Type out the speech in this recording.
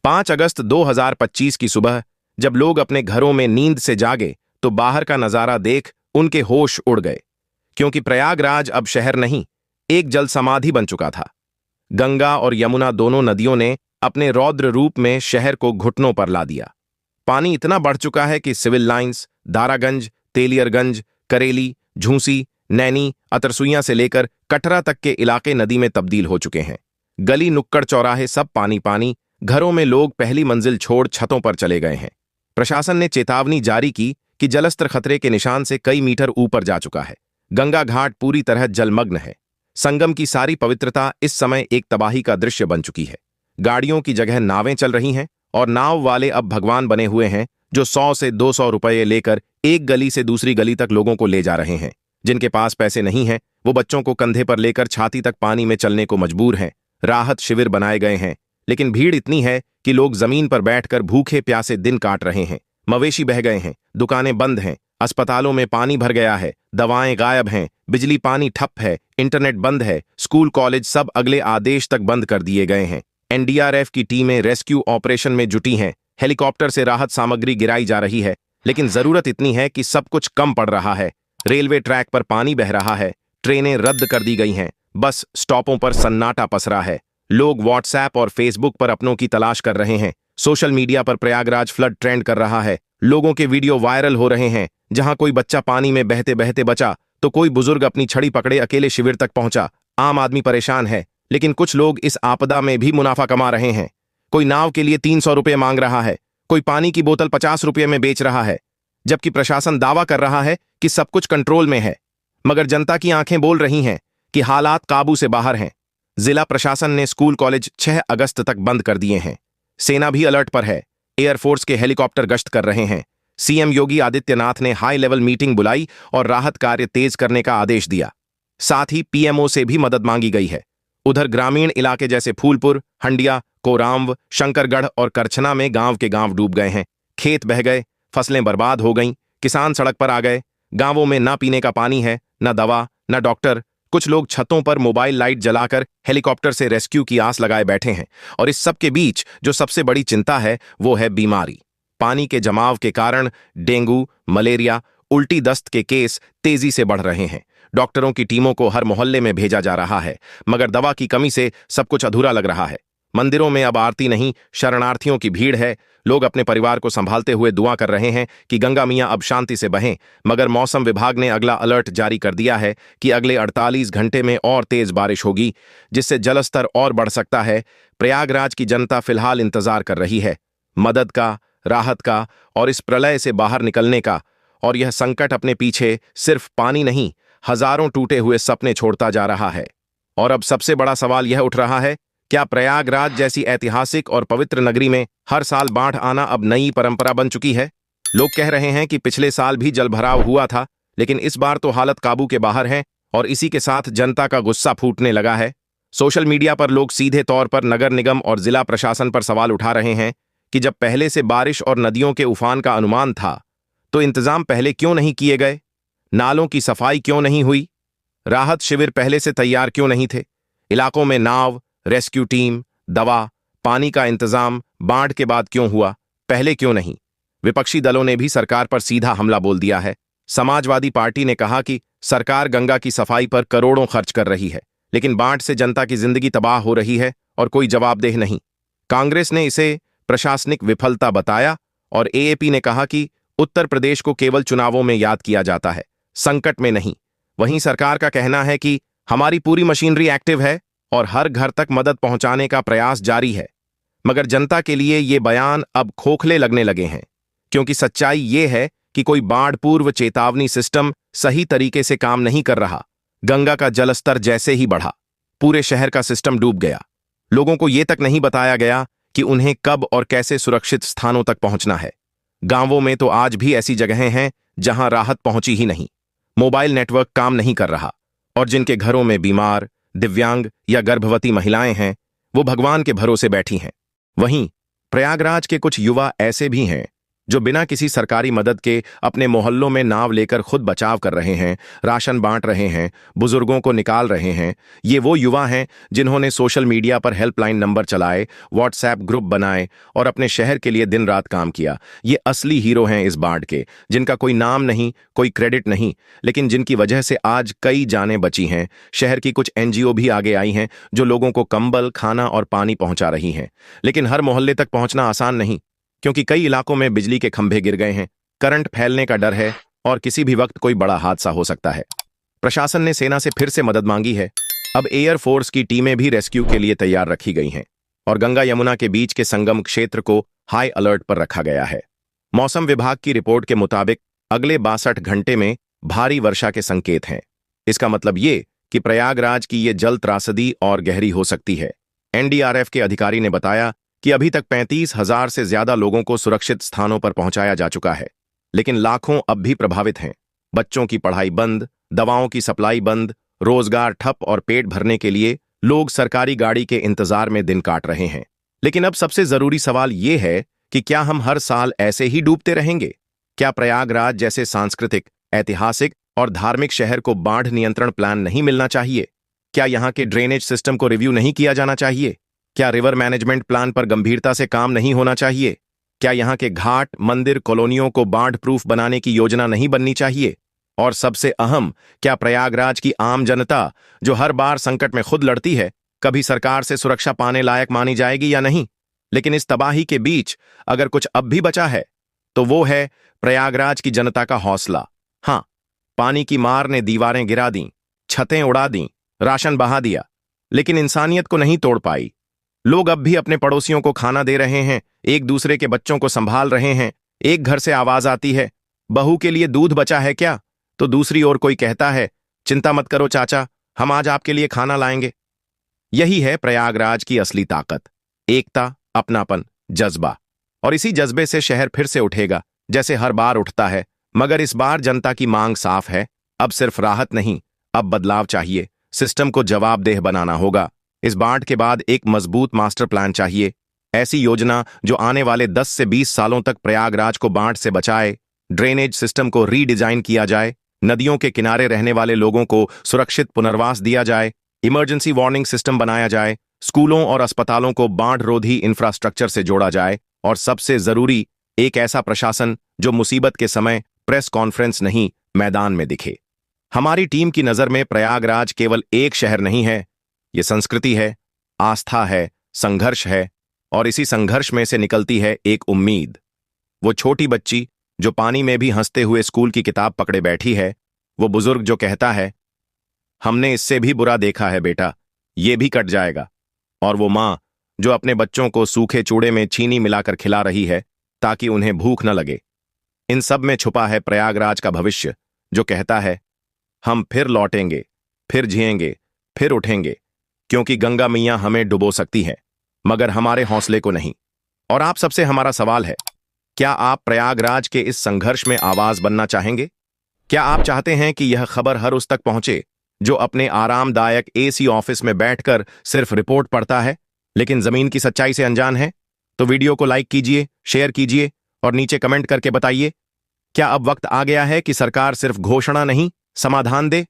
5 अगस्त 2025 की सुबह जब लोग अपने घरों में नींद से जागे तो बाहर का नजारा देख उनके होश उड़ गए, क्योंकि प्रयागराज अब शहर नहीं, एक जल समाधि बन चुका था। गंगा और यमुना दोनों नदियों ने अपने रौद्र रूप में शहर को घुटनों पर ला दिया। पानी इतना बढ़ चुका है कि सिविल लाइंस, दारागंज, तेलियरगंज, करेली, झूंसी, नैनी, अतरसुइयां से लेकर कटरा तक के इलाके नदी में तब्दील हो चुके हैं। गली नुक्कड़ चौराहे सब पानी पानी, घरों में लोग पहली मंजिल छोड़ छतों पर चले गए हैं। प्रशासन ने चेतावनी जारी की कि जलस्तर खतरे के निशान से कई मीटर ऊपर जा चुका है। गंगा घाट पूरी तरह जलमग्न है। संगम की सारी पवित्रता इस समय एक तबाही का दृश्य बन चुकी है। गाड़ियों की जगह नावें चल रही हैं और नाव वाले अब भगवान बने हुए हैं, जो 100 से 200 रुपये लेकर एक गली से दूसरी गली तक लोगों को ले जा रहे हैं। जिनके पास पैसे नहीं हैं, वो बच्चों को कंधे पर लेकर छाती तक पानी में चलने को मजबूर हैं। राहत शिविर बनाए गए हैं, लेकिन भीड़ इतनी है कि लोग जमीन पर बैठकर भूखे प्यासे दिन काट रहे हैं। मवेशी बह गए हैं, दुकानें बंद हैं, अस्पतालों में पानी भर गया है, दवाएं गायब हैं, बिजली पानी ठप है, इंटरनेट बंद है, स्कूल कॉलेज सब अगले आदेश तक बंद कर दिए गए हैं। एनडीआरएफ की टीमें रेस्क्यू ऑपरेशन में जुटी हैं, हेलीकॉप्टर से राहत सामग्री गिराई जा रही है, लेकिन जरूरत इतनी है कि सब कुछ कम पड़ रहा है। रेलवे ट्रैक पर पानी बह रहा है, ट्रेनें रद्द कर दी गई हैं, बस स्टॉपों पर सन्नाटा पसरा है। लोग व्हाट्सएप और फेसबुक पर अपनों की तलाश कर रहे हैं। सोशल मीडिया पर प्रयागराज फ्लड ट्रेंड कर रहा है। लोगों के वीडियो वायरल हो रहे हैं, जहां कोई बच्चा पानी में बहते बहते बचा तो कोई बुजुर्ग अपनी छड़ी पकड़े अकेले शिविर तक पहुंचा। आम आदमी परेशान है, लेकिन कुछ लोग इस आपदा में भी मुनाफा कमा रहे हैं। कोई नाव के लिए 300 रुपये मांग रहा है, कोई पानी की बोतल 50 रुपये में बेच रहा है, जबकि प्रशासन दावा कर रहा है कि सब कुछ कंट्रोल में है। मगर जनता की आंखें बोल रही हैं कि हालात काबू से बाहर हैं। जिला प्रशासन ने स्कूल कॉलेज 6 अगस्त तक बंद कर दिए हैं। सेना भी अलर्ट पर है। एयरफोर्स के हेलीकॉप्टर गश्त कर रहे हैं। सीएम योगी आदित्यनाथ ने हाई लेवल मीटिंग बुलाई और राहत कार्य तेज करने का आदेश दिया। साथ ही पीएमओ से भी मदद मांगी गई है। उधर ग्रामीण इलाके जैसे फूलपुर, हंडिया, कोरांव, शंकरगढ़ और करछना में गांव के गांव डूब गए हैं। खेत बह गए, फसलें बर्बाद हो गईं, किसान सड़क पर आ गए। गांवों में ना पीने का पानी है, न दवा, न डॉक्टर। कुछ लोग छतों पर मोबाइल लाइट जलाकर हेलीकॉप्टर से रेस्क्यू की आस लगाए बैठे हैं। और इस सब के बीच जो सबसे बड़ी चिंता है वो है बीमारी। पानी के जमाव के कारण डेंगू, मलेरिया, उल्टी दस्त के केस तेजी से बढ़ रहे हैं। डॉक्टरों की टीमों को हर मोहल्ले में भेजा जा रहा है, मगर दवा की कमी से सब कुछ अधूरा लग रहा है। मंदिरों में अब आरती नहीं, शरणार्थियों की भीड़ है। लोग अपने परिवार को संभालते हुए दुआ कर रहे हैं कि गंगा मियां अब शांति से बहें। मगर मौसम विभाग ने अगला अलर्ट जारी कर दिया है कि अगले 48 घंटे में और तेज बारिश होगी, जिससे जलस्तर और बढ़ सकता है। प्रयागराज की जनता फिलहाल इंतजार कर रही है मदद का, राहत का और इस प्रलय से बाहर निकलने का। और यह संकट अपने पीछे सिर्फ पानी नहीं, हजारों टूटे हुए सपने छोड़ता जा रहा है। और अब सबसे बड़ा सवाल यह उठ रहा है, क्या प्रयागराज जैसी ऐतिहासिक और पवित्र नगरी में हर साल बाढ़ आना अब नई परंपरा बन चुकी है? लोग कह रहे हैं कि पिछले साल भी जलभराव हुआ था, लेकिन इस बार तो हालत काबू के बाहर है और इसी के साथ जनता का गुस्सा फूटने लगा है। सोशल मीडिया पर लोग सीधे तौर पर नगर निगम और जिला प्रशासन पर सवाल उठा रहे हैं कि जब पहले से बारिश और नदियों के उफान का अनुमान था, तो इंतजाम पहले क्यों नहीं किए गए? नालों की सफाई क्यों नहीं हुई? राहत शिविर पहले से तैयार क्यों नहीं थे? इलाकों में नाव, रेस्क्यू टीम, दवा, पानी का इंतजाम बाढ़ के बाद क्यों हुआ, पहले क्यों नहीं? विपक्षी दलों ने भी सरकार पर सीधा हमला बोल दिया है। समाजवादी पार्टी ने कहा कि सरकार गंगा की सफाई पर करोड़ों खर्च कर रही है, लेकिन बाढ़ से जनता की जिंदगी तबाह हो रही है और कोई जवाबदेह नहीं। कांग्रेस ने इसे प्रशासनिक विफलता बताया और एएपी ने कहा कि उत्तर प्रदेश को केवल चुनावों में याद किया जाता है, संकट में नहीं। वहीं सरकार का कहना है कि हमारी पूरी मशीनरी एक्टिव है और हर घर तक मदद पहुंचाने का प्रयास जारी है। मगर जनता के लिए ये बयान अब खोखले लगने लगे हैं, क्योंकि सच्चाई ये है कि कोई बाढ़ पूर्व चेतावनी सिस्टम सही तरीके से काम नहीं कर रहा। गंगा का जलस्तर जैसे ही बढ़ा, पूरे शहर का सिस्टम डूब गया। लोगों को यह तक नहीं बताया गया कि उन्हें कब और कैसे सुरक्षित स्थानों तक पहुंचना है। गांवों में तो आज भी ऐसी जगहें हैं जहां राहत पहुंची ही नहीं। मोबाइल नेटवर्क काम नहीं कर रहा और जिनके घरों में बीमार, दिव्यांग या गर्भवती महिलाएं हैं, वो भगवान के भरोसे बैठी हैं। वहीं प्रयागराज के कुछ युवा ऐसे भी हैं जो बिना किसी सरकारी मदद के अपने मोहल्लों में नाव लेकर खुद बचाव कर रहे हैं, राशन बांट रहे हैं, बुजुर्गों को निकाल रहे हैं। ये वो युवा हैं जिन्होंने सोशल मीडिया पर हेल्पलाइन नंबर चलाए, व्हाट्सएप ग्रुप बनाए और अपने शहर के लिए दिन रात काम किया। ये असली हीरो हैं इस बाढ़ के, जिनका कोई नाम नहीं, कोई क्रेडिट नहीं, लेकिन जिनकी वजह से आज कई जानें बची हैं। शहर की कुछ एनजीओ भी आगे आई हैं जो लोगों को कंबल, खाना और पानी पहुंचा रही हैं। लेकिन हर मोहल्ले तक पहुंचना आसान नहीं, क्योंकि कई इलाकों में बिजली के खंभे गिर गए हैं, करंट फैलने का डर है और किसी भी वक्त कोई बड़ा हादसा हो सकता है। प्रशासन ने सेना से फिर से मदद मांगी है। अब एयरफोर्स की टीमें भी रेस्क्यू के लिए तैयार रखी गई हैं और गंगा यमुना के बीच के संगम क्षेत्र को हाई अलर्ट पर रखा गया है। मौसम विभाग की रिपोर्ट के मुताबिक अगले 62 घंटे में भारी वर्षा के संकेत हैं। इसका मतलब ये कि प्रयागराज की ये जल त्रासदी और गहरी हो सकती है। एनडीआरएफ के अधिकारी ने बताया कि अभी तक 35,000 से ज्यादा लोगों को सुरक्षित स्थानों पर पहुंचाया जा चुका है, लेकिन लाखों अब भी प्रभावित हैं। बच्चों की पढ़ाई बंद, दवाओं की सप्लाई बंद, रोजगार ठप और पेट भरने के लिए लोग सरकारी गाड़ी के इंतजार में दिन काट रहे हैं। लेकिन अब सबसे जरूरी सवाल ये है कि क्या हम हर साल ऐसे ही डूबते रहेंगे? क्या प्रयागराज जैसे सांस्कृतिक, ऐतिहासिक और धार्मिक शहर को बाढ़ नियंत्रण प्लान नहीं मिलना चाहिए? क्या यहाँ के ड्रेनेज सिस्टम को रिव्यू नहीं किया जाना चाहिए? क्या रिवर मैनेजमेंट प्लान पर गंभीरता से काम नहीं होना चाहिए? क्या यहाँ के घाट, मंदिर, कॉलोनियों को बाढ़ प्रूफ बनाने की योजना नहीं बननी चाहिए? और सबसे अहम, क्या प्रयागराज की आम जनता, जो हर बार संकट में खुद लड़ती है, कभी सरकार से सुरक्षा पाने लायक मानी जाएगी या नहीं? लेकिन इस तबाही के बीच अगर कुछ अब भी बचा है तो वो है प्रयागराज की जनता का हौसला। हाँ, पानी की मार ने दीवारें गिरा दी, छतें उड़ा दी, राशन बहा दिया, लेकिन इंसानियत को नहीं तोड़ पाई। लोग अब भी अपने पड़ोसियों को खाना दे रहे हैं, एक दूसरे के बच्चों को संभाल रहे हैं। एक घर से आवाज आती है, बहू के लिए दूध बचा है क्या? तो दूसरी ओर कोई कहता है, चिंता मत करो चाचा, हम आज आपके लिए खाना लाएंगे। यही है प्रयागराज की असली ताकत, एकता, अपनापन, जज्बा। और इसी जज्बे से शहर फिर से उठेगा, जैसे हर बार उठता है। मगर इस बार जनता की मांग साफ है, अब सिर्फ राहत नहीं, अब बदलाव चाहिए। सिस्टम को जवाबदेह बनाना होगा। इस बाढ़ के बाद एक मजबूत मास्टर प्लान चाहिए, ऐसी योजना जो आने वाले 10 से 20 सालों तक प्रयागराज को बाढ़ से बचाए। ड्रेनेज सिस्टम को रीडिजाइन किया जाए, नदियों के किनारे रहने वाले लोगों को सुरक्षित पुनर्वास दिया जाए, इमरजेंसी वार्निंग सिस्टम बनाया जाए, स्कूलों और अस्पतालों को बाढ़ रोधी इंफ्रास्ट्रक्चर से जोड़ा जाए, और सबसे जरूरी, एक ऐसा प्रशासन जो मुसीबत के समय प्रेस कॉन्फ्रेंस नहीं, मैदान में दिखे। हमारी टीम की नजर में प्रयागराज केवल एक शहर नहीं है, ये संस्कृति है, आस्था है, संघर्ष है, और इसी संघर्ष में से निकलती है एक उम्मीद। वो छोटी बच्ची जो पानी में भी हंसते हुए स्कूल की किताब पकड़े बैठी है, वो बुजुर्ग जो कहता है, हमने इससे भी बुरा देखा है बेटा, ये भी कट जाएगा, और वो माँ जो अपने बच्चों को सूखे चूड़े में चीनी मिलाकर खिला रही है ताकि उन्हें भूख न लगे। इन सब में छुपा है प्रयागराज का भविष्य, जो कहता है, हम फिर लौटेंगे, फिर जिएंगे, फिर उठेंगे, क्योंकि गंगा मैया हमें डुबो सकती है, मगर हमारे हौसले को नहीं। और आप सबसे हमारा सवाल है, क्या आप प्रयागराज के इस संघर्ष में आवाज बनना चाहेंगे? क्या आप चाहते हैं कि यह खबर हर उस तक पहुंचे जो अपने आरामदायक एसी ऑफिस में बैठकर सिर्फ रिपोर्ट पढ़ता है, लेकिन जमीन की सच्चाई से अनजान है? तो वीडियो को लाइक कीजिए, शेयर कीजिए और नीचे कमेंट करके बताइए, क्या अब वक्त आ गया है कि सरकार सिर्फ घोषणा नहीं, समाधान दे?